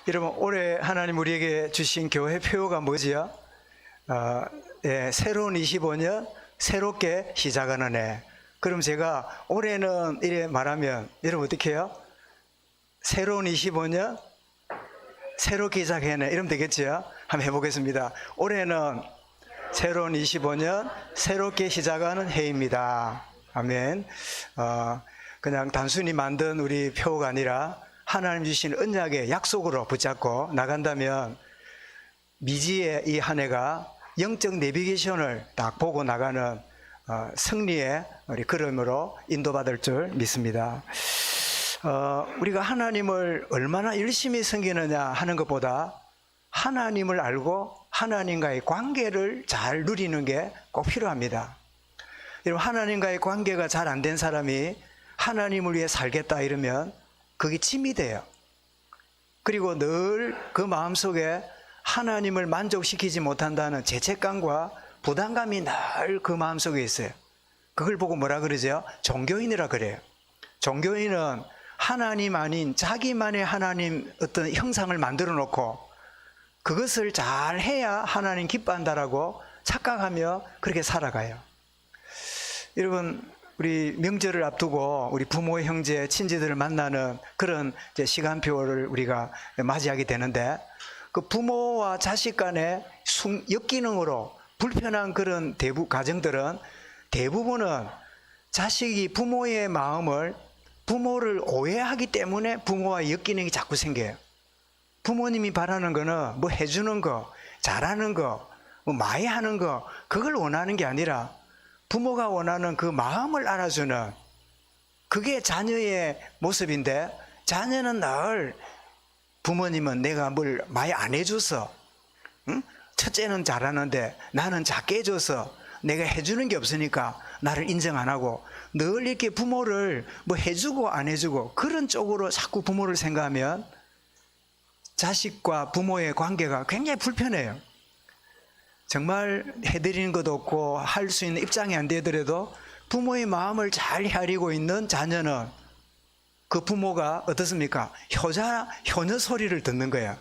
여러분, 올해 하나님 우리에게 주신 교회 표어가 뭐지요? 새로운 25년 새롭게 시작하는 해. 그럼 제가 올해는 이래 말하면 여러분 어떻게 해요? 새로운 25년 새롭게 시작해내 이러면 되겠죠? 한번 해보겠습니다. 올해는 새로운 25년 새롭게 시작하는 해입니다. 아멘. 그냥 단순히 만든 우리 표어가 아니라 하나님 주신 언약의 약속으로 붙잡고 나간다면 미지의 이 한 해가 영적 내비게이션을 딱 보고 나가는 승리의 우리 걸음으로 인도받을 줄 믿습니다. 우리가 하나님을 얼마나 열심히 섬기느냐 하는 것보다 하나님을 알고 하나님과의 관계를 잘 누리는 게 꼭 필요합니다. 여러분, 하나님과의 관계가 잘 안 된 사람이 하나님을 위해 살겠다 이러면 그게 짐이 돼요. 그리고 늘 그 마음속에 하나님을 만족시키지 못한다는 죄책감과 부담감이 늘 그 마음속에 있어요. 그걸 보고 뭐라 그러죠? 종교인이라 그래요. 종교인은 하나님 아닌 자기만의 하나님 어떤 형상을 만들어 놓고 그것을 잘 해야 하나님 기뻐한다라고 착각하며 그렇게 살아가요. 여러분, 우리 명절을 앞두고 우리 부모, 형제, 친지들을 만나는 그런 이제 시간표를 우리가 맞이하게 되는데 그 부모와 자식 간의 역기능으로 불편한 그런 가정들은 대부분은 자식이 부모의 마음을 부모를 오해하기 때문에 부모와 역기능이 자꾸 생겨요. 부모님이 바라는 거는 뭐 해주는 거, 잘하는 거, 뭐 많이 하는 거 그걸 원하는 게 아니라 부모가 원하는 그 마음을 알아주는 그게 자녀의 모습인데 자녀는 늘 부모님은 내가 뭘 많이 안 해줘서 첫째는 잘하는데 나는 작게 해줘서 내가 해주는 게 없으니까 나를 인정 안 하고 늘 이렇게 부모를 뭐 해주고 안 해주고 그런 쪽으로 자꾸 부모를 생각하면 자식과 부모의 관계가 굉장히 불편해요. 정말 해드리는 것도 없고 할 수 있는 입장이 안 되더라도 부모의 마음을 잘 헤아리고 있는 자녀는 그 부모가 어떻습니까? 효녀 소리를 듣는 거예요.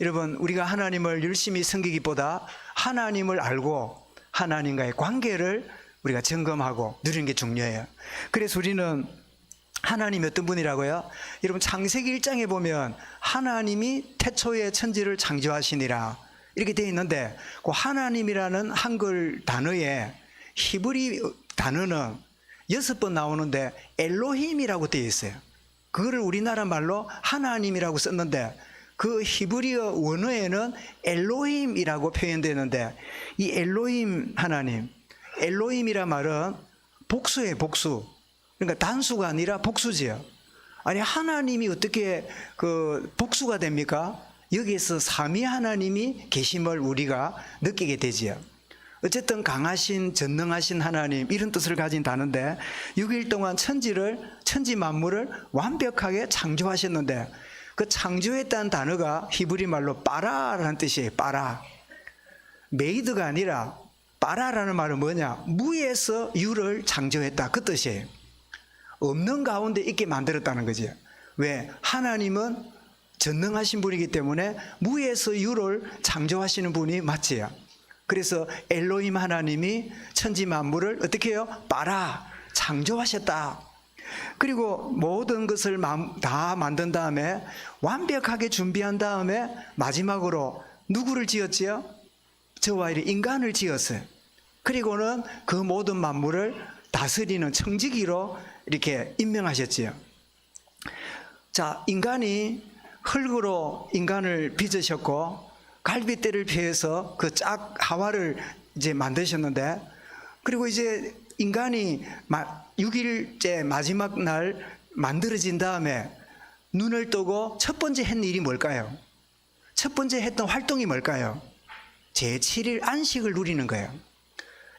여러분, 우리가 하나님을 열심히 섬기기보다 하나님을 알고 하나님과의 관계를 우리가 점검하고 누리는 게 중요해요. 그래서 우리는 하나님이 어떤 분이라고요? 여러분, 창세기 1장에 보면 하나님이 태초에 천지를 창조하시니라 이렇게 되어 있는데 그 하나님이라는 한글 단어에 히브리 단어는 6번 나오는데 엘로힘이라고 되어 있어요. 그거를 우리나라 말로 하나님이라고 썼는데 그 히브리어 원어에는 엘로힘이라고 표현되는데 이 엘로힘 하나님, 엘로힘이란 말은 복수예요, 복수. 그러니까 단수가 아니라 복수지요. 아니, 하나님이 어떻게 그 복수가 됩니까? 여기에서 삼위 하나님이 계심을 우리가 느끼게 되지요. 어쨌든 강하신 전능하신 하나님 이런 뜻을 가진 단어인데 6일 동안 천지 만물을 완벽하게 창조하셨는데 그 창조했다는 단어가 히브리 말로 빠라라는 뜻이에요. 빠라. 메이드가 아니라 빠라라는 말은 뭐냐? 무에서 유를 창조했다 그 뜻이에요. 없는 가운데 있게 만들었다는 거죠. 왜? 하나님은 전능하신 분이기 때문에 무에서 유를 창조하시는 분이 맞지요. 그래서 엘로힘 하나님이 천지 만물을 어떻게 해요? 빠라 창조하셨다. 그리고 모든 것을 다 만든 다음에 완벽하게 준비한 다음에 마지막으로 누구를 지었지요? 저와 이리 인간을 지었어요. 그리고는 그 모든 만물을 다스리는 청지기로 이렇게 임명하셨지요. 자, 인간이 흙으로 인간을 빚으셨고 갈빗대를 피해서 그 짝 하와를 이제 만드셨는데 그리고 이제 인간이 6일째 마지막 날 만들어진 다음에 눈을 뜨고 첫 번째 했던 일이 뭘까요? 첫 번째 했던 활동이 뭘까요? 제7일 안식을 누리는 거예요.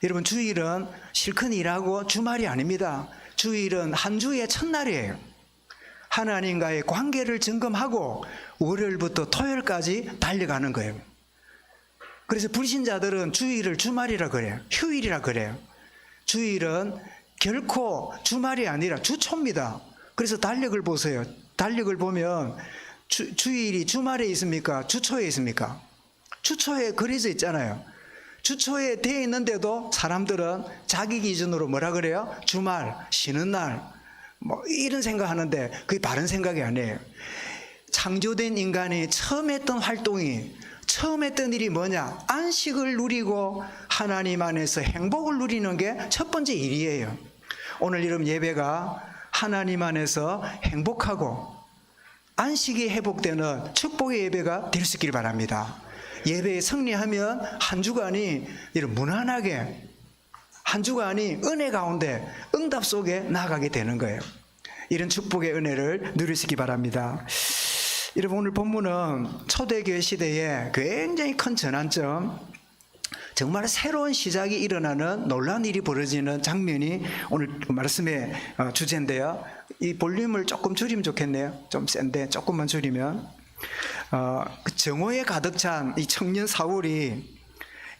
여러분, 주일은 실컷 일하고 주말이 아닙니다. 주일은 한 주의 첫날이에요. 하나님과의 관계를 점검하고 월요일부터 토요일까지 달려가는 거예요. 그래서 불신자들은 주일을 주말이라 그래요. 휴일이라 그래요. 주일은 결코 주말이 아니라 주초입니다. 그래서 달력을 보세요. 달력을 보면 주일이 주말에 있습니까? 주초에 있습니까? 주초에 그려져 있잖아요. 주초에 되어 있는데도 사람들은 자기 기준으로 뭐라 그래요? 주말, 쉬는 날, 뭐 이런 생각하는데 그게 바른 생각이 아니에요. 창조된 인간이 처음 했던 활동이, 처음 했던 일이 뭐냐? 안식을 누리고 하나님 안에서 행복을 누리는 게 첫 번째 일이에요. 오늘 이런 예배가 하나님 안에서 행복하고 안식이 회복되는 축복의 예배가 될 수 있기를 바랍니다. 예배에 승리하면 한 주간이 이런 무난하게, 한 주간이 은혜 가운데 응답 속에 나아가게 되는 거예요. 이런 축복의 은혜를 누리시기 바랍니다. 여러분, 오늘 본문은 초대교회 시대에 굉장히 큰 전환점, 정말 새로운 시작이 일어나는 놀라운 일이 벌어지는 장면이 오늘 말씀의 주제인데요. 이 볼륨을 조금 줄이면 좋겠네요. 좀 센데 조금만 줄이면. 그 정오에 가득 찬 이 청년 사울이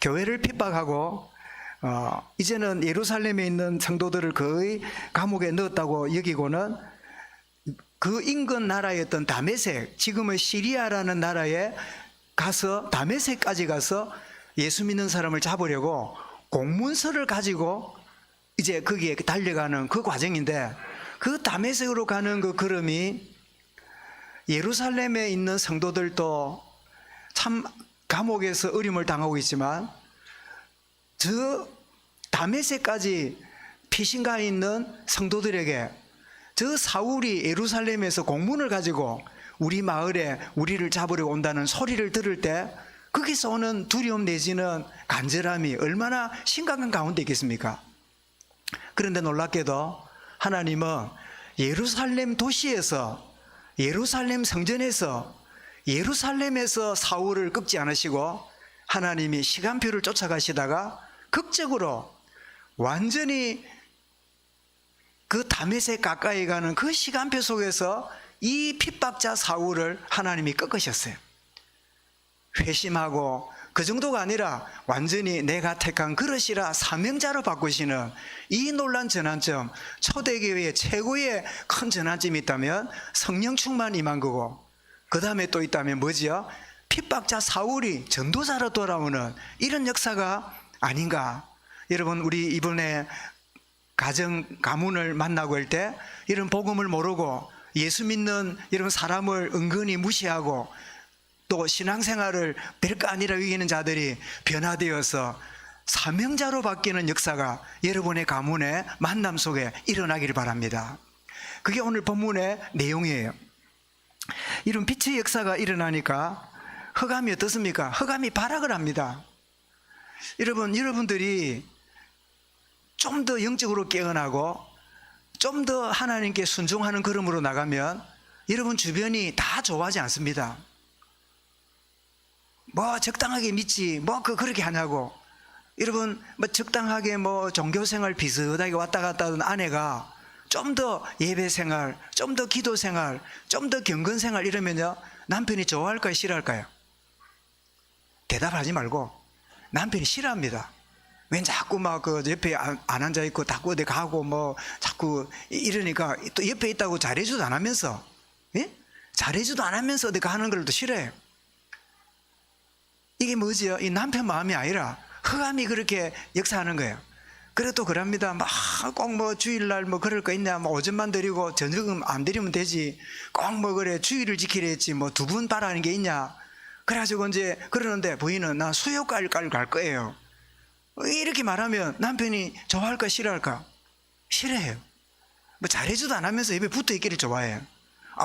교회를 핍박하고 이제는 예루살렘에 있는 성도들을 거의 감옥에 넣었다고 여기고는 그 인근 나라였던 다메섹, 지금의 시리아라는 나라에 가서, 다메섹까지 가서 예수 믿는 사람을 잡으려고 공문서를 가지고 이제 거기에 달려가는 그 과정인데, 그 다메섹으로 가는 그 걸음이 예루살렘에 있는 성도들도 참 감옥에서 어림을 당하고 있지만 저 다메섹까지 피신가 있는 성도들에게 저 사울이 예루살렘에서 공문을 가지고 우리 마을에 우리를 잡으려고 온다는 소리를 들을 때 거기서 오는 두려움 내지는 간절함이 얼마나 심각한 가운데 있겠습니까? 그런데 놀랍게도 하나님은 예루살렘 도시에서, 예루살렘 성전에서, 예루살렘에서 사울을 꺾지 않으시고 하나님이 시간표를 쫓아가시다가 극적으로 완전히 그 다메섹 가까이 가는 그 시간표 속에서 이 핍박자 사울을 하나님이 꺾으셨어요. 회심하고 그 정도가 아니라 완전히 내가 택한 그릇이라 사명자로 바꾸시는 이 놀란 전환점, 초대교회의 최고의 큰 전환점이 있다면 성령 충만이 임한 거고, 그 다음에 또 있다면 뭐지요? 핍박자 사울이 전도자로 돌아오는 이런 역사가 아닌가. 여러분, 우리 이번에 가문을 만나고 할 때 이런 복음을 모르고 예수 믿는 이런 사람을 은근히 무시하고 또 신앙생활을 별거 아니라 여기는 자들이 변화되어서 사명자로 바뀌는 역사가 여러분의 가문의 만남 속에 일어나기를 바랍니다. 그게 오늘 본문의 내용이에요. 이런 빛의 역사가 일어나니까 흑암이 어떻습니까? 흑암이 발악을 합니다. 여러분들이 좀 더 영적으로 깨어나고 좀 더 하나님께 순종하는 걸음으로 나가면 여러분 주변이 다 좋아하지 않습니다. 뭐 적당하게 믿지 뭐 그렇게 하냐고. 여러분 뭐 적당하게 뭐 종교생활 비슷하게 왔다 갔다 하던 아내가 좀 더 예배생활, 좀 더 기도생활, 좀 더 경건생활 이러면요, 남편이 좋아할까요, 싫어할까요? 대답하지 말고 남편이 싫어합니다. 왜 자꾸 막 그 옆에 안 앉아 있고 자꾸 어디 가고 뭐 자꾸 이러니까 또 옆에 있다고 잘해주도 안 하면서, 예? 잘해주도 안 하면서 어디 가는 걸 또 싫어해요. 이게 뭐지요? 이 남편 마음이 아니라 흑암이 그렇게 역사하는 거예요. 그래 또 그럽니다. 막 꼭 뭐 주일날 뭐 그럴 거 있냐, 뭐 오전만 드리고 저녁은 안 드리면 되지, 꼭 뭐 그래 주일을 지키려 했지 뭐 두 분 바라는 게 있냐. 그래가지고 이제 그러는데 부인은 나 수요일까지 갈 거예요. 이렇게 말하면 남편이 좋아할까 싫어할까? 싫어해요. 뭐 잘해주도 안 하면서 입에 붙어 있기를 좋아해요.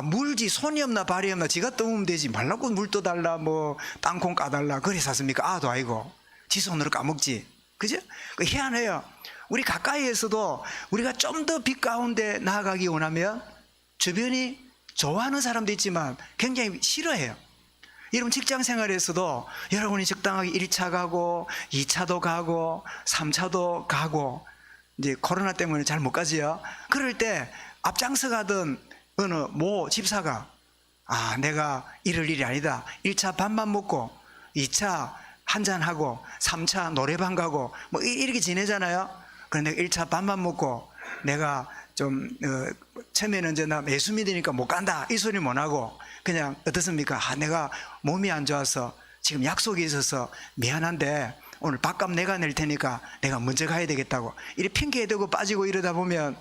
물지 손이 없나 발이 없나 지가 떠오면 되지 말라고 물 떠달라 뭐 땅콩 까달라 그래 샀습니까? 아도 아니고 지 손으로 까먹지. 그죠? 희한해요. 우리 가까이에서도 우리가 좀 더 빛 가운데 나아가기 원하면 주변이 좋아하는 사람도 있지만 굉장히 싫어해요. 여러분 직장 생활에서도 여러분이 적당하게 1차 가고 2차도 가고 3차도 가고 이제 코로나 때문에 잘 못 가지요. 그럴 때 앞장서 가던 어느 모 집사가 내가 이럴 일이 아니다. 1차 밥만 먹고 2차 한잔하고 3차 노래방 가고 뭐 이렇게 지내잖아요. 그런데 1차 밥만 먹고 내가 좀 처음에는 이제 나 예수 믿으니까 못 간다 이 소리 못 하고 그냥 어떻습니까? 내가 몸이 안 좋아서 지금 약속이 있어서 미안한데 오늘 밥값 내가 낼 테니까 내가 먼저 가야 되겠다고 이렇게 핑계 대고 빠지고 이러다 보면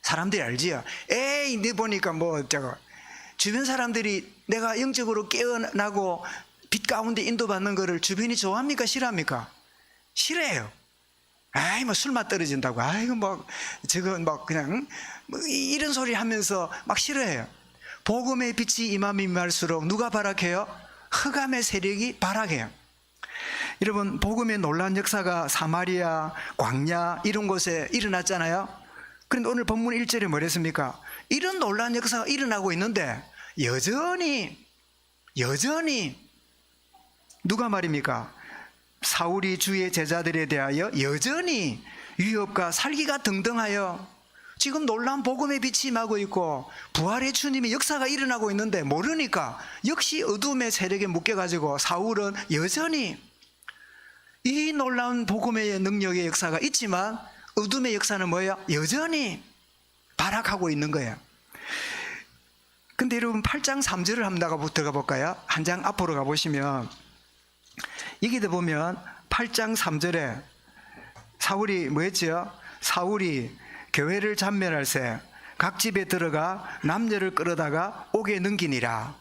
사람들이 알지요. 에이 너 보니까 뭐 저거 주변 사람들이 내가 영적으로 깨어나고 빛 가운데 인도받는 거를 주변이 좋아합니까 싫어합니까? 싫어해요. 아이 뭐 술맛 떨어진다고 아이고 뭐 저건 뭐 그냥 뭐 이런 소리 하면서 막 싫어해요. 복음의 빛이 임하면 임할수록 누가 발악해요? 흑암의 세력이 발악해요. 여러분 복음의 놀라운 역사가 사마리아 광야 이런 곳에 일어났잖아요. 그런데 오늘 본문 1절에 뭐랬습니까? 이런 놀라운 역사가 일어나고 있는데 여전히 누가 말입니까? 사울이 주의 제자들에 대하여 여전히 위협과 살기가 등등하여 지금 놀라운 복음의 빛이 임하고 있고 부활의 주님의 역사가 일어나고 있는데 모르니까 역시 어둠의 세력에 묶여가지고 사울은 여전히 이 놀라운 복음의 능력의 역사가 있지만 어둠의 역사는 뭐예요? 여전히 발악하고 있는 거예요. 근데 여러분 8장 3절을 한번 들어가 볼까요? 한 장 앞으로 가보시면 여기도 보면 8장 3절에 사울이 뭐 했죠? 사울이 교회를 잔멸할새 각 집에 들어가 남녀를 끌어다가 옥에 넘기니라.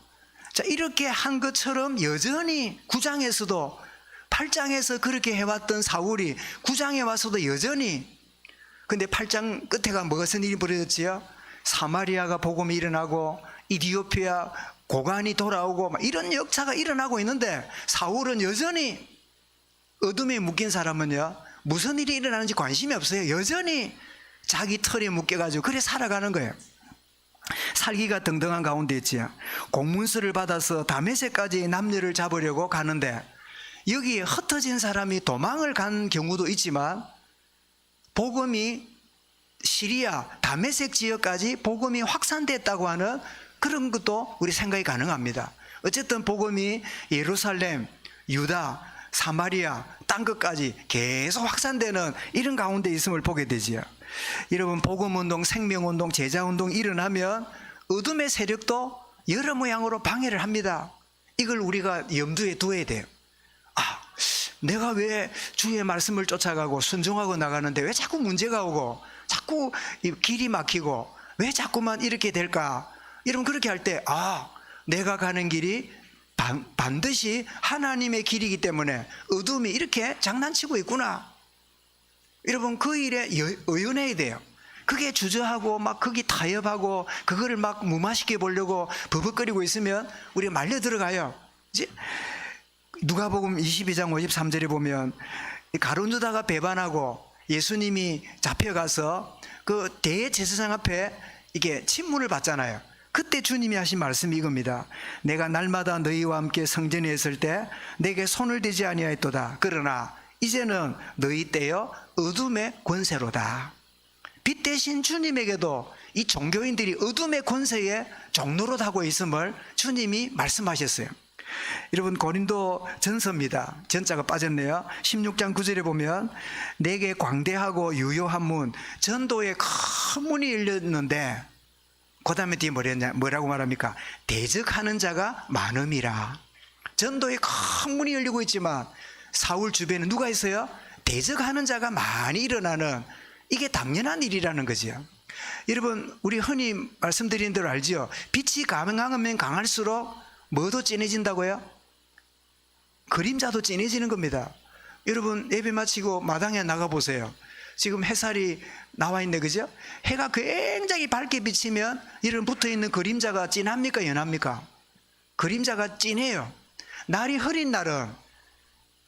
자, 이렇게 한 것처럼 여전히 9장에서도 8장에서 그렇게 해왔던 사울이 9장에 와서도 여전히 근데 8장 끝에가 무슨 일이 벌어졌지요? 사마리아가 복음이 일어나고 이디오피아 고관이 돌아오고 막 이런 역사가 일어나고 있는데 사울은 여전히 어둠에 묶인 사람은요 무슨 일이 일어나는지 관심이 없어요. 여전히 자기 털에 묶여가지고 그래 살아가는 거예요. 살기가 등등한 가운데 있지요. 공문서를 받아서 다메섹까지 남녀를 잡으려고 가는데 여기에 흩어진 사람이 도망을 간 경우도 있지만 복음이 시리아 다메섹 지역까지 복음이 확산됐다고 하는 그런 것도 우리 생각이 가능합니다. 어쨌든 복음이 예루살렘, 유다, 사마리아 딴 것까지 계속 확산되는 이런 가운데 있음을 보게 되지요. 여러분 복음운동, 생명운동, 제자운동이 일어나면 어둠의 세력도 여러 모양으로 방해를 합니다. 이걸 우리가 염두에 두어야 돼요. 내가 왜 주의 말씀을 쫓아가고 순종하고 나가는데 왜 자꾸 문제가 오고 자꾸 길이 막히고 왜 자꾸만 이렇게 될까? 여러분 그렇게 할 때 내가 가는 길이 반드시 하나님의 길이기 때문에 어둠이 이렇게 장난치고 있구나. 여러분 그 일에 의연해야 돼요. 그게 주저하고 막 거기 타협하고 그거를 막 무마시켜 보려고 버벅거리고 있으면 우리가 말려 들어가요. 이제 누가복음 22장 53절에 보면 가룟유다가 배반하고 예수님이 잡혀가서 그 대제사장 앞에 이게 친문을 받잖아요. 그때 주님이 하신 말씀이 이겁니다. 내가 날마다 너희와 함께 성전에 있을 때 내게 손을 대지 아니하였도다. 그러나 이제는 너희 때여 어둠의 권세로다. 빛 대신 주님에게도 이 종교인들이 어둠의 권세에 종노릇하고 있음을 주님이 말씀하셨어요. 여러분 고린도 전서입니다. 전자가 빠졌네요. 16장 9절에 보면 내게 광대하고 유효한 문 전도에 큰 문이 열렸는데 그 다음에 뒤에 뭐라고 말합니까? 대적하는 자가 많음이라. 전도에 큰 문이 열리고 있지만 사울 주변에 누가 있어요? 대적하는 자가 많이 일어나는 이게 당연한 일이라는 거죠. 여러분 우리 흔히 말씀드린 대로 알지요? 빛이 강하면 강할수록 뭐도 진해진다고요? 그림자도 진해지는 겁니다. 여러분 예배 마치고 마당에 나가보세요. 지금 햇살이 나와 있네, 그죠? 해가 굉장히 밝게 비치면 이런 붙어있는 그림자가 진합니까 연합니까? 그림자가 진해요. 날이 흐린 날은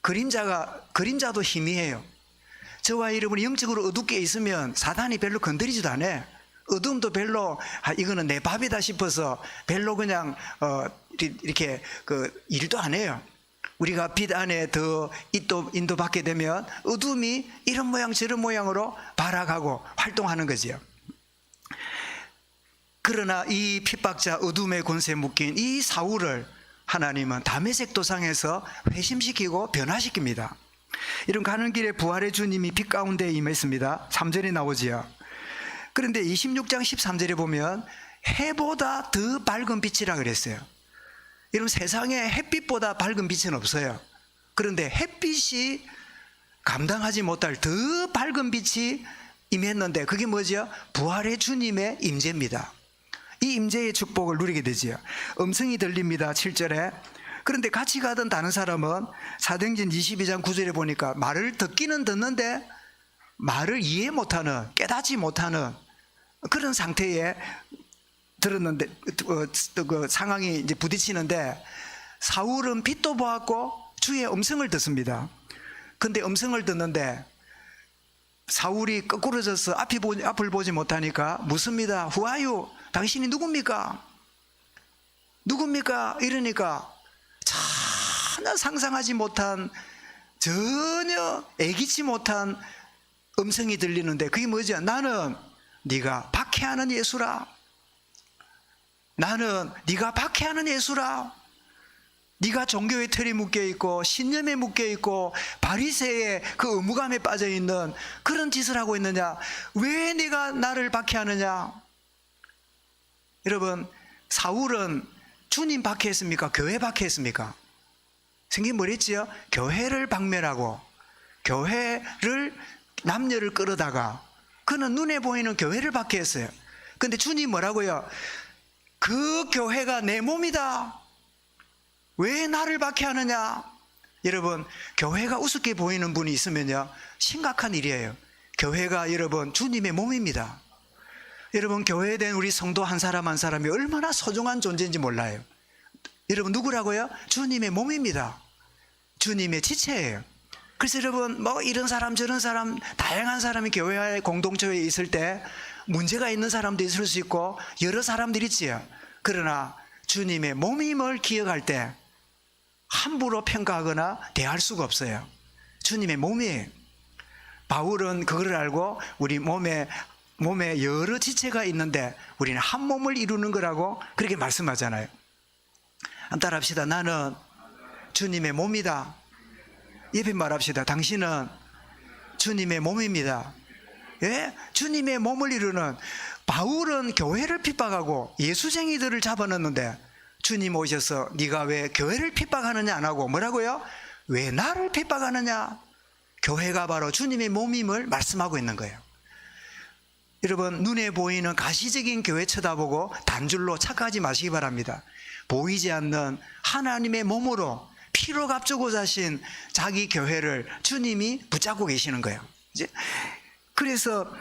그림자도 희미해요. 저와 여러분이 영적으로 어둡게 있으면 사단이 별로 건드리지도 않아요. 어둠도 별로 이거는 내 밥이다 싶어서 별로 그냥 이렇게 일도 안 해요. 우리가 빛 안에 더 인도받게 되면 어둠이 이런 모양 저런 모양으로 발악하고 활동하는 거지요. 그러나 이 핍박자 어둠의 권세에 묶인 이 사울을 하나님은 다메섹 도상에서 회심시키고 변화시킵니다. 이런 가는 길에 부활의 주님이 빛 가운데 임했습니다. 3절에 나오지요. 그런데 26장 13절에 보면 해보다 더 밝은 빛이라 그랬어요. 여러분, 세상에 햇빛보다 밝은 빛은 없어요. 그런데 햇빛이 감당하지 못할 더 밝은 빛이 임했는데 그게 뭐죠? 부활의 주님의 임재입니다. 이 임재의 축복을 누리게 되지요. 음성이 들립니다. 7절에. 그런데 같이 가던 다른 사람은 사도행전 22장 9절에 보니까 말을 듣기는 듣는데 말을 이해 못하는, 깨닫지 못하는 그런 상태에 들었는데 그 상황이 이제 부딪히는데 사울은 빛도 보았고 주의 음성을 듣습니다. 근데 음성을 듣는데 사울이 거꾸로 져서 앞을 보지 못하니까 묻습니다. Who are you? 당신이 누굽니까? 누굽니까? 이러니까 전혀 상상하지 못한, 전혀 애기치 못한 음성이 들리는데 그게 뭐죠? 나는 네가 박해하는 예수라. 나는 네가 박해하는 예수라. 네가 종교의 틀에 묶여있고 신념에 묶여있고 바리새의 그 의무감에 빠져있는 그런 짓을 하고 있느냐? 왜 네가 나를 박해하느냐? 여러분, 사울은 주님 박해했습니까? 교회 박해했습니까? 성경이 뭐랬지요? 교회를 박멸하고 교회를, 남녀를 끌어다가 그는 눈에 보이는 교회를 박해했어요. 근데 주님 뭐라고요? 그 교회가 내 몸이다. 왜 나를 박해하느냐? 여러분, 교회가 우습게 보이는 분이 있으면요, 심각한 일이에요. 교회가 여러분 주님의 몸입니다. 여러분, 교회에 된 우리 성도 한 사람 한 사람이 얼마나 소중한 존재인지 몰라요. 여러분, 누구라고요? 주님의 몸입니다. 주님의 지체예요. 그래서 여러분, 뭐 이런 사람 저런 사람 다양한 사람이 교회 공동체에 있을 때 문제가 있는 사람도 있을 수 있고 여러 사람들이 있지요. 그러나 주님의 몸임을 기억할 때 함부로 평가하거나 대할 수가 없어요. 주님의 몸이에요. 바울은 그걸 알고 우리 몸에 여러 지체가 있는데 우리는 한 몸을 이루는 거라고 그렇게 말씀하잖아요. 한번 따라합시다. 나는 주님의 몸이다. 옆에 말합시다. 당신은 주님의 몸입니다. 예? 주님의 몸을 이루는, 바울은 교회를 핍박하고 예수쟁이들을 잡아넣는데 주님 오셔서 네가 왜 교회를 핍박하느냐 안 하고 뭐라고요? 왜 나를 핍박하느냐? 교회가 바로 주님의 몸임을 말씀하고 있는 거예요. 여러분, 눈에 보이는 가시적인 교회 쳐다보고 단줄로 착각하지 마시기 바랍니다. 보이지 않는 하나님의 몸으로 피로 값주고 사신 자기 교회를 주님이 붙잡고 계시는 거예요. 이제 그래서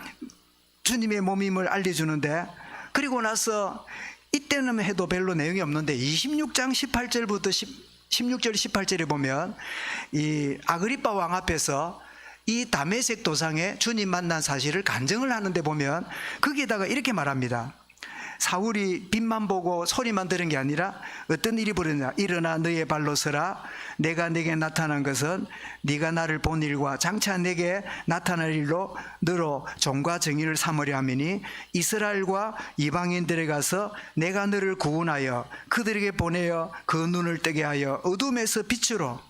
주님의 몸임을 알려주는데, 그리고 나서 이때는 해도 별로 내용이 없는데 26장 18절부터 16절 18절에 보면 이 아그리빠 왕 앞에서 이 다메섹 도상에 주님 만난 사실을 간증을 하는데 보면 거기에다가 이렇게 말합니다. 사울이 빛만 보고 소리만 들은 게 아니라 어떤 일이 벌어졌냐? 일어나 너의 발로 서라. 내가 내게 나타난 것은 네가 나를 본 일과 장차 내게 나타날 일로 너로 종과 정의를 삼으려 함이니 이스라엘과 이방인들에 가서 내가 너를 구원하여 그들에게 보내어 그 눈을 뜨게 하여 어둠에서 빛으로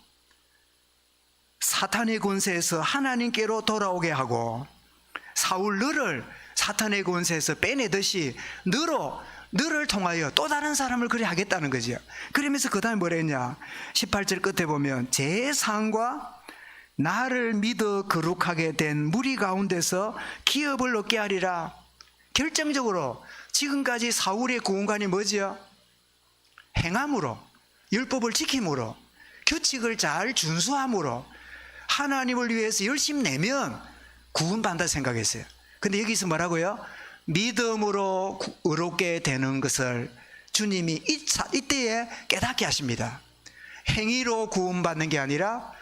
사탄의 권세에서 하나님께로 돌아오게 하고, 사울 너를 사탄의 권세에서 빼내듯이 너를 통하여 또 다른 사람을 그리 하겠다는 거죠. 그러면서 그 다음에 뭐라 했냐? 18절 끝에 보면 제상과 나를 믿어 거룩하게 된 무리 가운데서 기업을 얻게 하리라. 결정적으로 지금까지 사울의 구원관이 뭐지요? 행함으로, 율법을 지킴으로, 규칙을 잘 준수함으로, 하나님을 위해서 열심히 내면 구원받는다 생각했어요. 근데 여기서 뭐라고요? 믿음으로 의롭게 되는 것을 주님이 이때에 깨닫게 하십니다. 행위로 구원받는 게 아니라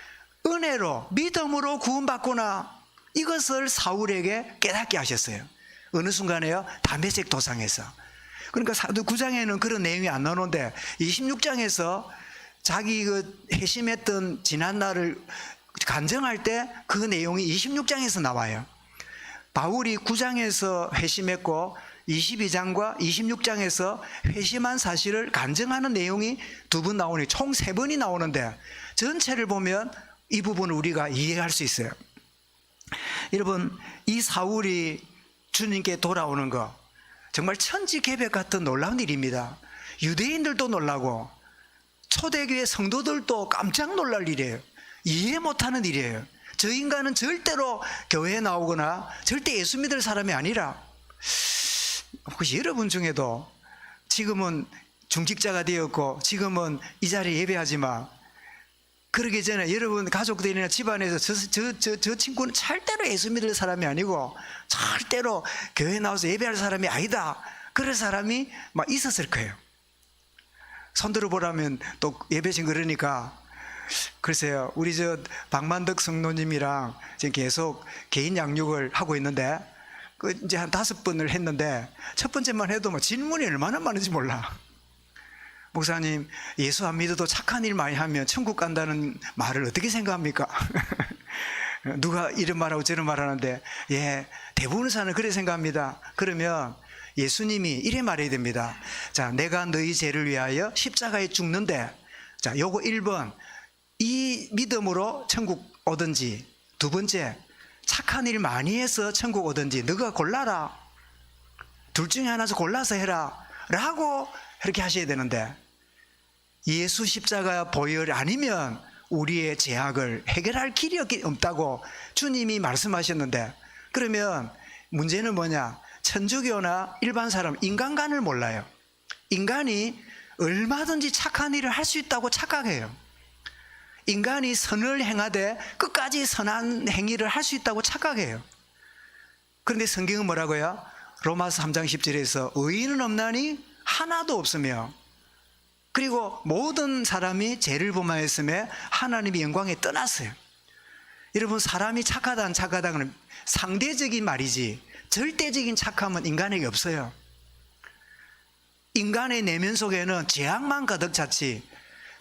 은혜로, 믿음으로 구원받구나, 이것을 사울에게 깨닫게 하셨어요. 어느 순간에요? 다메섹 도상에서. 그러니까 사도 9장에는 그런 내용이 안 나오는데 26장에서 자기 그 회심했던 지난날을 간증할 때 그 내용이 26장에서 나와요. 바울이 9장에서 회심했고 22장과 26장에서 회심한 사실을 간증하는 내용이 두 번 나오니 총 3번이 나오는데 전체를 보면 이 부분을 우리가 이해할 수 있어요. 여러분, 이 사울이 주님께 돌아오는 거 정말 천지개벽 같은 놀라운 일입니다. 유대인들도 놀라고 초대교회 성도들도 깜짝 놀랄 일이에요. 이해 못하는 일이에요. 저 인간은 절대로 교회에 나오거나 절대 예수 믿을 사람이 아니라, 혹시 여러분 중에도 지금은 중직자가 되었고 지금은 이 자리에 예배하지만 그러기 전에 여러분 가족들이나 집안에서 저 친구는 절대로 예수 믿을 사람이 아니고 절대로 교회에 나와서 예배할 사람이 아니다, 그런 사람이 막 있었을 거예요. 손 들어보라면 또 예배신 그러니까. 글쎄요, 우리 저 박만덕 성도님이랑 지금 계속 개인 양육을 하고 있는데 그 이제 한 5번을 했는데 첫 번째만 해도 뭐 질문이 얼마나 많은지 몰라. 목사님, 예수 안 믿어도 착한 일 많이 하면 천국 간다는 말을 어떻게 생각합니까? 누가 이런 말하고 저런 말하는데, 예, 대부분의 사람은 그렇게 생각합니다. 그러면 예수님이 이래 말해야 됩니다. 자, 내가 너희 죄를 위하여 십자가에 죽는데, 자, 요거 1번, 이 믿음으로 천국 오든지, 두 번째, 착한 일 많이 해서 천국 오든지 너가 골라라. 둘 중에 하나서 골라서 해라 라고 이렇게 하셔야 되는데, 예수 십자가 보혈 아니면 우리의 죄악을 해결할 길이 없다고 주님이 말씀하셨는데, 그러면 문제는 뭐냐? 천주교나 일반 사람, 인간관을 몰라요. 인간이 얼마든지 착한 일을 할 수 있다고 착각해요. 인간이 선을 행하되 끝까지 선한 행위를 할 수 있다고 착각해요. 그런데 성경은 뭐라고요? 로마서 3장 10절에서 의인은 없나니 하나도 없으며, 그리고 모든 사람이 죄를 범하였음에 하나님의 영광에 떠났어요. 여러분, 사람이 착하다 안 착하다는 상대적인 말이지 절대적인 착함은 인간에게 없어요. 인간의 내면 속에는 죄악만 가득 찼지,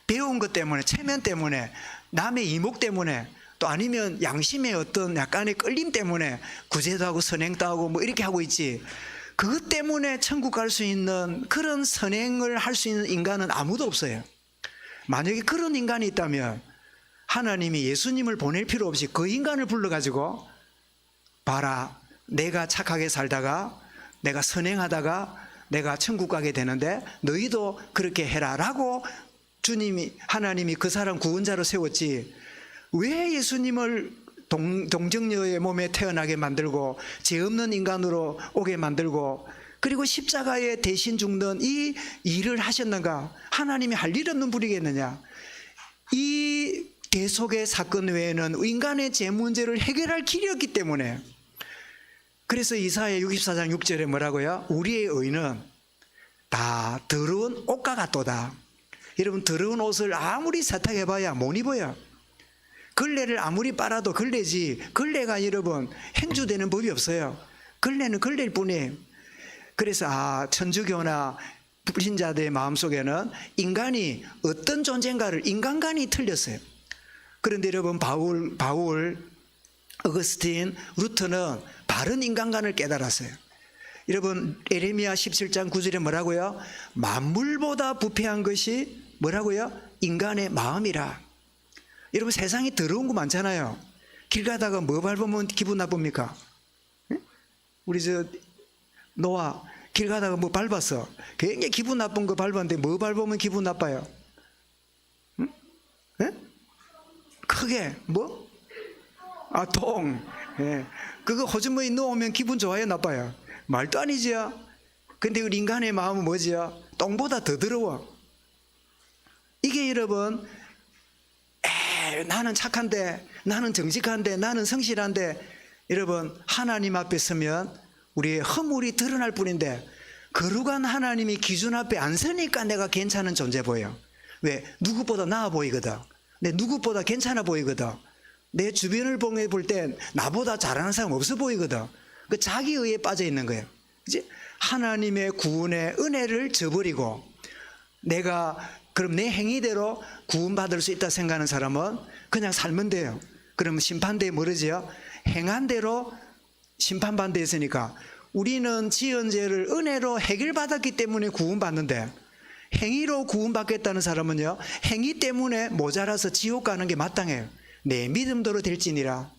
배운 것 때문에, 체면 때문에, 남의 이목 때문에, 또 아니면 양심의 어떤 약간의 끌림 때문에 구제도 하고 선행도 하고 뭐 이렇게 하고 있지, 그것 때문에 천국 갈 수 있는 그런 선행을 할 수 있는 인간은 아무도 없어요. 만약에 그런 인간이 있다면 하나님이 예수님을 보낼 필요 없이 그 인간을 불러가지고, 봐라, 내가 착하게 살다가 내가 선행하다가 내가 천국 가게 되는데 너희도 그렇게 해라 라고 주님이, 하나님이 그 사람 구원자로 세웠지, 왜 예수님을 동정녀의 몸에 태어나게 만들고 죄 없는 인간으로 오게 만들고 그리고 십자가에 대신 죽는 이 일을 하셨는가? 하나님이 할 일 없는 분이겠느냐? 이 대속의 사건 외에는 인간의 죄 문제를 해결할 길이 없기 때문에. 그래서 이사야 64장 6절에 뭐라고요? 우리의 의는 다 더러운 옷과 같도다. 여러분, 더러운 옷을 아무리 세탁해봐야 못 입어요. 걸레를 아무리 빨아도 걸레지, 걸레가 여러분 행주되는 법이 없어요. 걸레는 걸레일 뿐이에요. 그래서 천주교나 불신자들의 마음속에는 인간이 어떤 존재인가를, 인간관이 틀렸어요. 그런데 여러분, 바울, 어거스틴, 루터는 바른 인간관을 깨달았어요. 여러분, 에레미야 17장 9절에 뭐라고요? 만물보다 부패한 것이 뭐라고요? 인간의 마음이라. 여러분, 세상이 더러운 거 많잖아요. 길 가다가 뭐 밟으면 기분 나쁩니까? 우리 노아 길 가다가 뭐 밟았어. 굉장히 기분 나쁜 거 밟았는데 뭐 밟으면 기분 나빠요? 응? 네? 크게 뭐? 똥. 예. 그거 호주머니 넣으면 기분 좋아요, 나빠요? 말도 아니죠. 근데 우리 인간의 마음은 뭐지요? 똥보다 더 더러워. 이게 여러분, 나는 착한데, 나는 정직한데, 나는 성실한데, 여러분, 하나님 앞에 서면 우리의 허물이 드러날 뿐인데, 거룩한 하나님이 기준 앞에 안 서니까 내가 괜찮은 존재 보여. 왜? 누구보다 나아 보이거든. 내 누구보다 괜찮아 보이거든. 내 주변을 볼 땐 나보다 잘하는 사람 없어 보이거든. 그 자기의에 빠져 있는 거예요. 그치? 하나님의 구원의 은혜를 저버리고 내가 그럼 내 행위대로 구원받을 수 있다 생각하는 사람은 그냥 살면 돼요. 그러면 심판대에 뭐르지요? 행한 대로 심판받는 있으니까 우리는 지은 죄를 은혜로 해결받았기 때문에 구원받는데, 행위로 구원받겠다는 사람은요, 행위 때문에 모자라서 지옥 가는 게 마땅해요. 내 믿음대로 될지니라.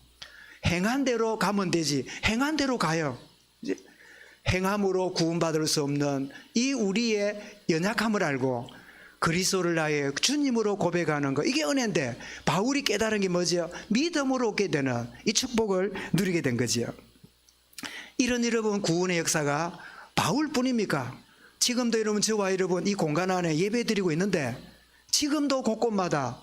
행한 대로 가면 되지, 행한 대로 가요. 이제 행함으로 구원받을 수 없는 이 우리의 연약함을 알고 그리스도를 나의 주님으로 고백하는 것, 이게 은혜인데 바울이 깨달은 게 뭐죠? 믿음으로 얻게 되는 이 축복을 누리게 된 거지요. 이런 여러분 구원의 역사가 바울뿐입니까? 지금도 여러분 저와 여러분 이 공간 안에 예배 드리고 있는데 지금도 곳곳마다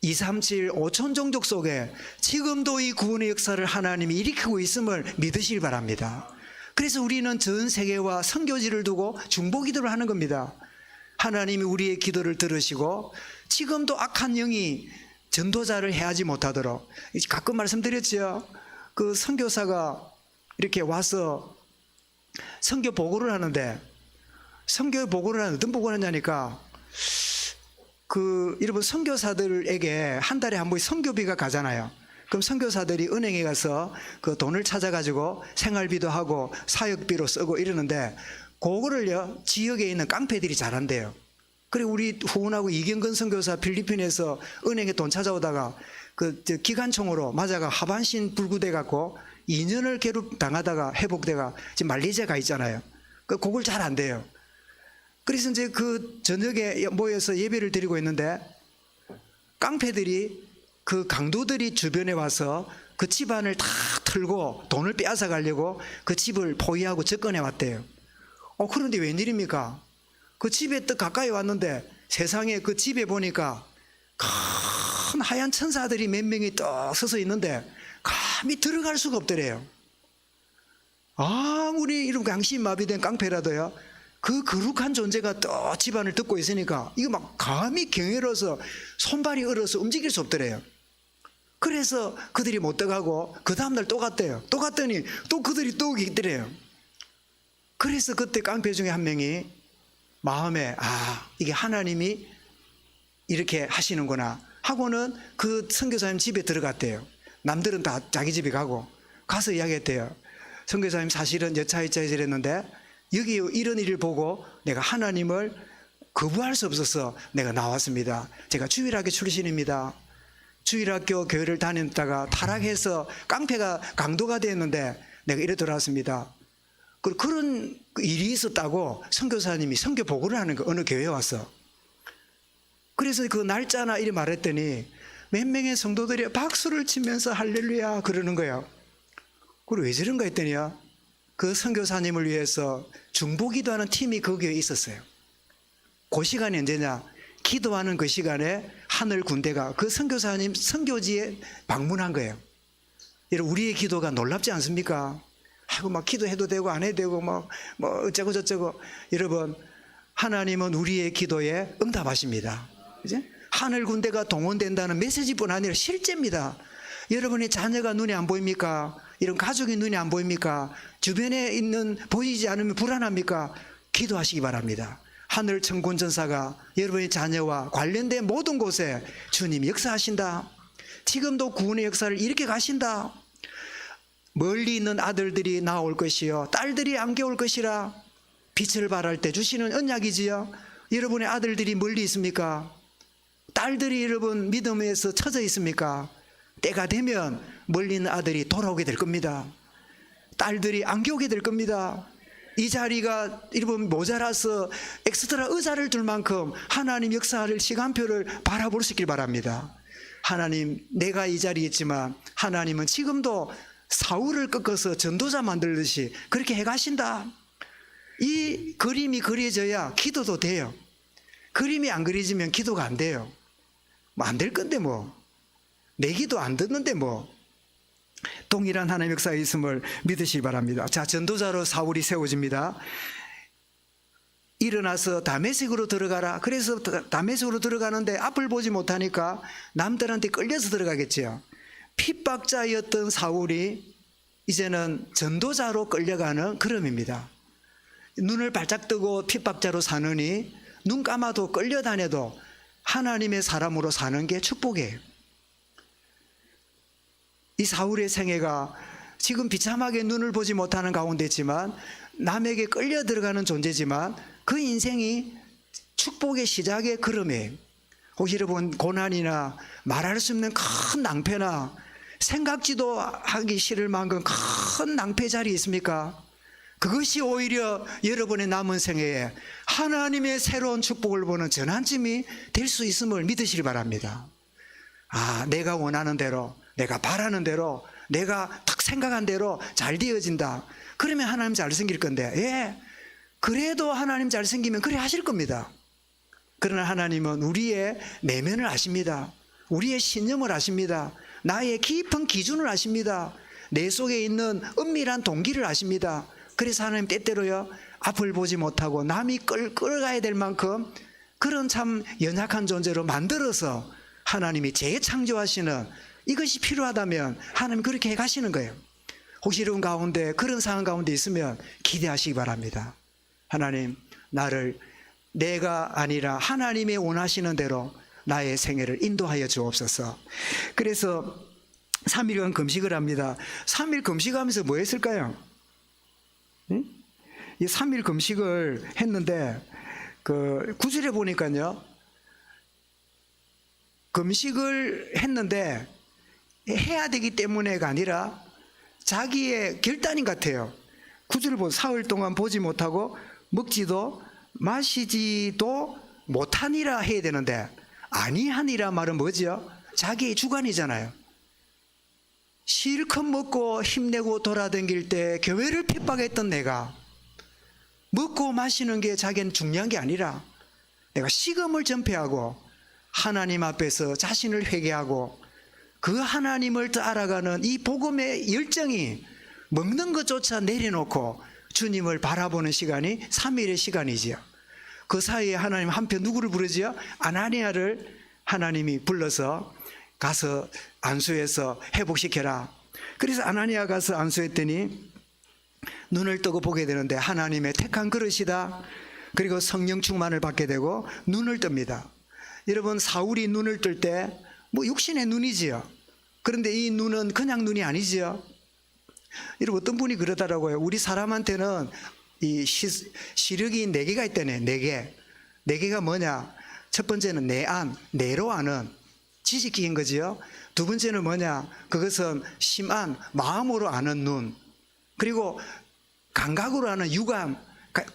237 5천 종족 속에 지금도 이 구원의 역사를 하나님이 일으키고 있음을 믿으시길 바랍니다. 그래서 우리는 전 세계와 선교지를 두고 중보기도를 하는 겁니다. 하나님이 우리의 기도를 들으시고 지금도 악한 영이 전도자를 해하지 못하도록, 가끔 말씀드렸죠. 그 선교사가 이렇게 와서 선교 보고를 하는데, 선교 보고를 하는 어떤 보고를 하냐니까, 여러분 선교사들에게 한 달에 한 번씩 선교비가 가잖아요. 그럼 선교사들이 은행에 가서 그 돈을 찾아가지고 생활비도 하고 사역비로 쓰고 이러는데, 그거를요 지역에 있는 깡패들이 잘한대요. 그리고 우리 후원하고 이경근 선교사 필리핀에서 은행에 돈 찾아오다가 기관총으로 맞아가 하반신 불구돼 갖고 2년을 괴롭 당하다가 회복돼가 지금 말레이시아 가 있잖아요. 그걸 잘 안 돼요. 그래서 이제 그 저녁에 모여서 예배를 드리고 있는데 깡패들이, 그 강도들이 주변에 와서 그 집안을 다 털고 돈을 빼앗아 가려고 그 집을 포위하고 접근해 왔대요. 그런데 웬일입니까? 그 집에 딱 가까이 왔는데 세상에 그 집에 보니까 큰 하얀 천사들이 몇 명이 떡 서서 있는데 감히 들어갈 수가 없더래요. 아무리 이런 양심 마비된 깡패라도요, 그 거룩한 존재가 또 집안을 듣고 있으니까 이거 막 감히 경외로서 손발이 얼어서 움직일 수 없더래요. 그래서 그들이 못 들어가고 그 다음날 또 갔대요. 또 갔더니 또 그들이 또 있더래요. 그래서 그때 깡패 중에 한 명이 마음에 이게 하나님이 이렇게 하시는구나 하고는 그 선교사님 집에 들어갔대요. 남들은 다 자기 집에 가서 이야기했대요. 선교사님 사실은 여차여차 이랬는데 여기 이런 일을 보고 내가 하나님을 거부할 수 없어서 내가 나왔습니다. 제가 주일학교 출신입니다. 주일학교 교회를 다녔다가 타락해서 깡패가 강도가 됐는데 내가 이래 돌아왔습니다. 그런 일이 있었다고 선교사님이 선교 보고를 하는 거, 어느 교회에 와서. 그래서 그 날짜나 이래 말했더니 몇 명의 성도들이 박수를 치면서 할렐루야 그러는 거예요. 그리고 왜 저런가 했더니요, 그 선교사님을 위해서 중보기도하는 팀이 거기에 있었어요. 그 시간이 언제냐? 기도하는 그 시간에 하늘 군대가 그 선교사님 선교지에 방문한 거예요. 여러분, 우리의 기도가 놀랍지 않습니까? 막 기도해도 되고 안 해도 되고 뭐 어쩌고 저쩌고. 여러분, 하나님은 우리의 기도에 응답하십니다. 그죠? 하늘 군대가 동원된다는 메시지뿐 아니라 실제입니다. 여러분의 자녀가 눈에 안 보입니까? 이런 가족이 눈에 안 보입니까? 주변에 있는 보이지 않으면 불안합니까? 기도하시기 바랍니다. 하늘 천군 전사가 여러분의 자녀와 관련된 모든 곳에 주님이 역사하신다. 지금도 구원의 역사를 이렇게 가신다. 멀리 있는 아들들이 나올 것이요 딸들이 안겨올 것이라. 빛을 발할 때 주시는 언약이지요. 여러분의 아들들이 멀리 있습니까? 딸들이 여러분 믿음에서 처져 있습니까? 때가 되면 멀리 있는 아들이 돌아오게 될 겁니다. 딸들이 안겨오게 될 겁니다. 이 자리가 여러분 모자라서 엑스트라 의자를 둘 만큼 하나님 역사를 시간표를 바라볼 수 있길 바랍니다. 하나님, 내가 이 자리에 있지만 하나님은 지금도 사울을 꺾어서 전도자 만들듯이 그렇게 해가신다. 이 그림이 그려져야 기도도 돼요. 그림이 안 그려지면 기도가 안 돼요. 안 될 건데 내 기도 안 듣는데 동일한 하나님의 역사에 있음을 믿으시기 바랍니다. 자, 전도자로 사울이 세워집니다. 일어나서 다메섹으로 들어가라. 그래서 다메섹으로 들어가는데 앞을 보지 못하니까 남들한테 끌려서 들어가겠지요. 핍박자였던 사울이 이제는 전도자로 끌려가는 그름입니다. 눈을 발짝 뜨고 핍박자로 사느니 눈 감아도 끌려다녀도 하나님의 사람으로 사는 게 축복이에요. 이 사울의 생애가 지금 비참하게 눈을 보지 못하는 가운데 있지만 남에게 끌려 들어가는 존재지만 그 인생이 축복의 시작의 걸음이에요. 혹시 여러분 고난이나 말할 수 없는 큰 낭패나 생각지도 하기 싫을 만큼 큰 낭패 자리 있습니까? 그것이 오히려 여러분의 남은 생애에 하나님의 새로운 축복을 보는 전환점이 될 수 있음을 믿으시기 바랍니다. 아, 내가 원하는 대로, 내가 바라는 대로, 내가 딱 생각한 대로 잘 되어진다. 그러면 하나님 잘 생길 건데, 예, 그래도 하나님 잘 생기면 그래 하실 겁니다. 그러나 하나님은 우리의 내면을 아십니다. 우리의 신념을 아십니다. 나의 깊은 기준을 아십니다. 내 속에 있는 은밀한 동기를 아십니다. 그래서 하나님 때때로요, 앞을 보지 못하고 남이 끌어가야 될 만큼 그런 참 연약한 존재로 만들어서 하나님이 재창조하시는, 이것이 필요하다면 하나님 그렇게 해 가시는 거예요. 혹시 여러분 가운데 그런 상황 가운데 있으면 기대하시기 바랍니다. 하나님, 나를 내가 아니라 하나님의 원하시는 대로 나의 생애를 인도하여 주옵소서. 그래서 3일간 금식을 합니다. 3일 금식하면서 뭐 했을까요? 이 3일 금식을 했는데 그 9절에 보니까요, 금식을 했는데 해야 되기 때문에가 아니라 자기의 결단인 것 같아요. 9절을 보면 사흘 동안 보지 못하고 먹지도 마시지도 못하니라 해야 되는데, 아니하니라 말은 뭐죠? 자기의 주관이잖아요. 실컷 먹고 힘내고 돌아다닐 때 교회를 핍박했던 내가 먹고 마시는 게 자기는 중요한 게 아니라 내가 식음을 전폐하고 하나님 앞에서 자신을 회개하고 그 하나님을 더 알아가는 이 복음의 열정이 먹는 것조차 내려놓고 주님을 바라보는 시간이 3일의 시간이지요. 그 사이에 하나님 한편 누구를 부르지요? 아나니아를 하나님이 불러서 가서 안수해서 회복시켜라. 그래서 아나니아 가서 안수했더니 눈을 뜨고 보게 되는데 하나님의 택한 그릇이다. 그리고 성령 충만을 받게 되고 눈을 뜹니다. 여러분, 사울이 눈을 뜰 때 뭐 육신의 눈이지요. 그런데 이 눈은 그냥 눈이 아니지요. 여러분, 어떤 분이 그러더라고요. 우리 사람한테는 이 시력이 4개가 있다네. 4개. 4개가 뭐냐? 첫 번째는 내안, 내로 아는 지식인 거지요. 두 번째는 뭐냐? 그것은 심안, 마음으로 아는 눈. 그리고 감각으로 아는 유감,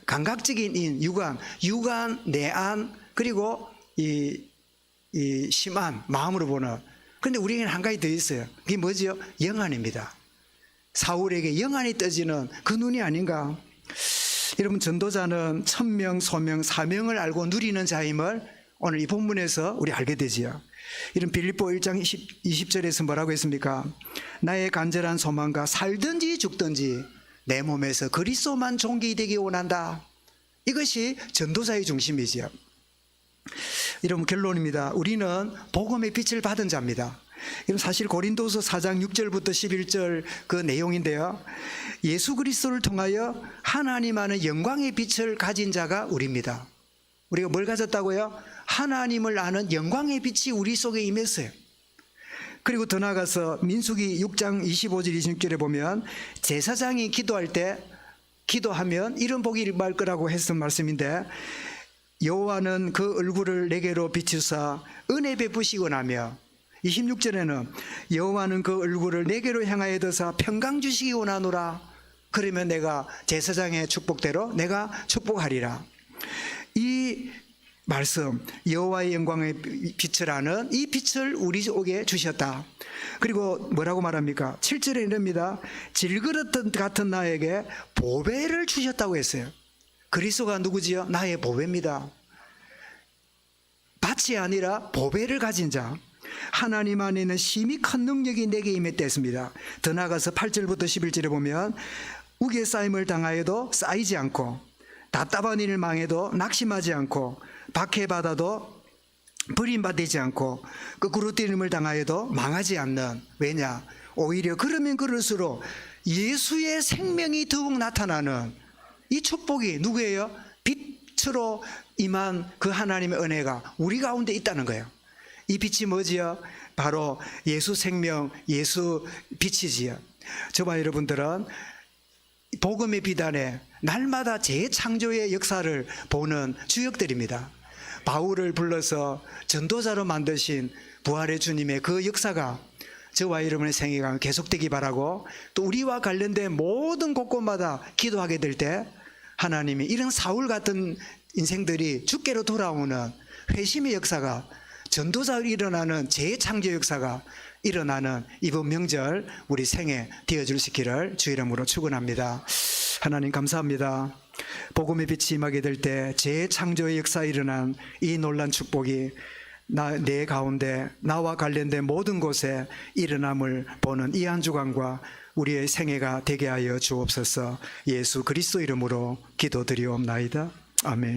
감각적인 유감, 내안, 그리고 이 심안, 마음으로 보는. 그런데 우리에게는 한 가지 더 있어요. 그게 뭐지요? 영안입니다. 사울에게 영안이 떠지는 그 눈이 아닌가? 여러분, 전도자는 천명, 소명, 사명을 알고 누리는 자임을 오늘 이 본문에서 우리 알게 되지요. 이런 빌립보 1장 20절에서 뭐라고 했습니까? 나의 간절한 소망과 살든지 죽든지 내 몸에서 그리스도만 존귀되기 원한다. 이것이 전도자의 중심이지요. 여러분, 결론입니다. 우리는 복음의 빛을 받은 자입니다. 이건 사실 고린도서 4장 6절부터 11절 그 내용인데요, 예수 그리스도를 통하여 하나님 아는 영광의 빛을 가진 자가 우리입니다. 우리가 뭘 가졌다고요? 하나님을 아는 영광의 빛이 우리 속에 임했어요. 그리고 더 나아가서 민수기 6장 25절 26절에 보면 제사장이 기도할 때 기도하면 이런 복이 임할 거라고 했던 말씀인데, 여호와는 그 얼굴을 내게로 비추사 은혜 베푸시고 나며, 26절에는 여호와는 그 얼굴을 내게로 향하여 드사 평강 주시기 원하노라. 그러면 내가 제사장의 축복대로 내가 축복하리라. 이 말씀, 여호와의 영광의 빛을 아는 이 빛을 우리 속에 주셨다. 그리고 뭐라고 말합니까? 7절에 이럽니다. 질그릇 같은 나에게 보배를 주셨다고 했어요. 그리스도가 누구지요? 나의 보배입니다. 밭이 아니라 보배를 가진 자, 하나님 안에 있는 심히 큰 능력이 내게 임했댔습니다. 더 나아가서 8절부터 11절에 보면 우기에 쌓임을 당하여도 쌓이지 않고 답답한 일을 망해도 낙심하지 않고 박해받아도 버림받지 않고 거꾸로 뛰림을 당하여도 망하지 않는. 왜냐? 오히려 그러면 그럴수록 예수의 생명이 더욱 나타나는 이 축복이 누구예요? 빛으로 임한 그 하나님의 은혜가 우리 가운데 있다는 거예요. 이 빛이 뭐지요? 바로 예수 생명, 예수 빛이지요. 저와 여러분들은 복음의 비단에 날마다 재창조의 역사를 보는 주역들입니다. 바울을 불러서 전도자로 만드신 부활의 주님의 그 역사가 저와 여러분의 생애가 계속되기 바라고, 또 우리와 관련된 모든 곳곳마다 기도하게 될 때 하나님이 이런 사울 같은 인생들이 주께로 돌아오는 회심의 역사가, 전도자로 일어나는 재창조 역사가 일어나는 이번 명절 우리 생애 되어줄 수 있기를 주 이름으로 축원합니다. 하나님 감사합니다. 복음의 빛이 임하게 될 때 재창조의 역사에 일어난 이 놀란 축복이 내 가운데 나와 관련된 모든 곳에 일어남을 보는 이 한 주간과 우리의 생애가 되게 하여 주옵소서. 예수 그리스도 이름으로 기도드리옵나이다. 아멘.